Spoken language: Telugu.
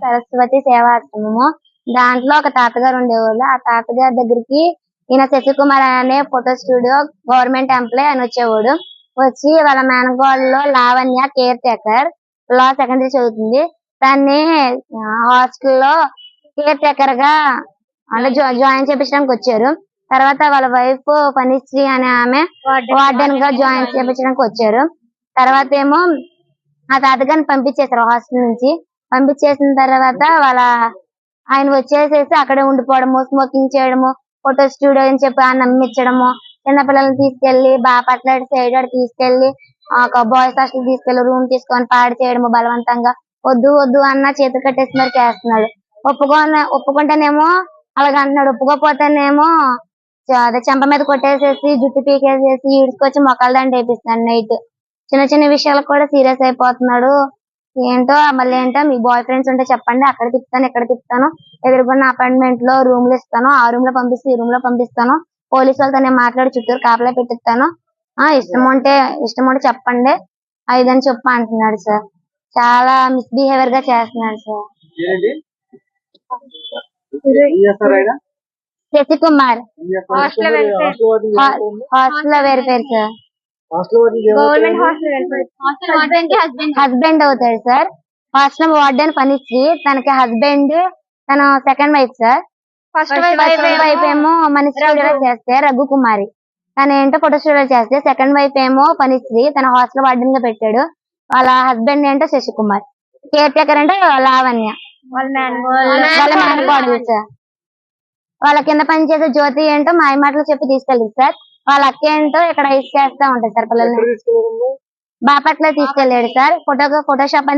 సరస్వతి సేవాశ్రమము. దాంట్లో ఒక తాతగారు ఉండేవాళ్ళు. ఆ తాతగారి దగ్గరికి ఈయన శశికుమార్ అనే ఫోటో స్టూడియో గవర్నమెంట్ ఎంప్లాయ్ ఆయన వచ్చేవాడు. వచ్చి వాళ్ళ మేనకోడలో లావణ్య కేర్ టేకర్ లా సెకండరీ చదువుతుంది. దాన్ని హాస్టల్లో కేర్ టేకర్ గా అంటే జాయిన్ చేయించడానికి వచ్చారు. తర్వాత వాళ్ళ వైఫ్ పనిశ్రీ అనే ఆమె వార్డెన్ గా జాయిన్ చేయించడానికి వచ్చారు. తర్వాత ఏమో ఆ తాతగారిని పంపించేశారు హాస్టల్ నుంచి. పంపించేసిన తర్వాత ఆయన వచ్చేసేసి అక్కడే ఉండిపోవడము, స్మోకింగ్ చేయడము, ఫోటో స్టూడియో అని చెప్పి నమ్మించడము, చిన్నపిల్లల్ని తీసుకెళ్లి బాపట్ల సైడ్ తీసుకెళ్లి ఒక బాయ్స్ హాస్టల్ తీసుకెళ్లి రూమ్ తీసుకొని పాడు చేయడము బలవంతంగా. వద్దు వద్దు అన్న చేతి కట్టేసి మరి చేస్తున్నాడు. ఒప్పుకుంటేనేమో అలాగంటున్నాడు. ఒప్పుకోపోతేనేమో అదే చెంప మీద కొట్టేసేసి జుట్టు పీకేసేసి ఈడ్చుకొచ్చి మొక్కల దండ వేపిస్తున్నాడు నైట్. చిన్న చిన్న విషయాలకు కూడా సీరియస్ అయిపోతున్నాడు. ఏంటో మళ్ళీ ఏంటో మీ బాయ్ ఫ్రెండ్స్ ఉంటే చెప్పండి, అక్కడ తిప్పుతాను ఇక్కడ తిప్పుతాను, ఎదురుకున్న అపార్ట్మెంట్ లో రూమ్లు ఇస్తాను, ఆ రూమ్ లో పంపిస్తే ఈ రూమ్ లో పంపిస్తాను, పోలీసు వాళ్ళతో నేను మాట్లాడి చుట్టూరు కాపలా పెట్టిస్తాను, ఇష్టం ఉంటే చెప్పండి ఇదని చెప్పి అంటున్నాడు సార్. చాలా మిస్బిహేవియర్ గా చేస్తున్నాడు sir. Shashikumar hostel verifier sir. Husband అవుతాడు సార్. హాస్టల్ వార్డెన్ పనిశ్రీ, తనకి హస్బెండ్ తన second wife sir. First wife ఏమో మనీ స్టూడియో చేస్తే రఘుకుమారి, తన ఏంటో ఫోటో స్టూడియో చేస్తే. సెకండ్ వైఫ్ ఏమో పనిశ్రీ, తన హాస్టల్ వార్డెన్ గా పెట్టాడు. వాళ్ళ హస్బెండ్ ఏంటో శశికుమార్. కేర్ టేకర్ అంటే లావణ్య వాళ్ళ మేనకోడలు సార్. వాళ్ళ కింద పనిచేసే జ్యోతి ఏంటో మాయ మాటలు చెప్పి తీసుకెళ్ళింది సార్. వాళ్ళ అక్క ఏంటో ఇక్కడ ఐస్ చేస్తా ఉంటది సార్ పిల్లల్ని. బాపట్ల తీసుకెళ్లాడు సార్. ఫోటోషాప్ అని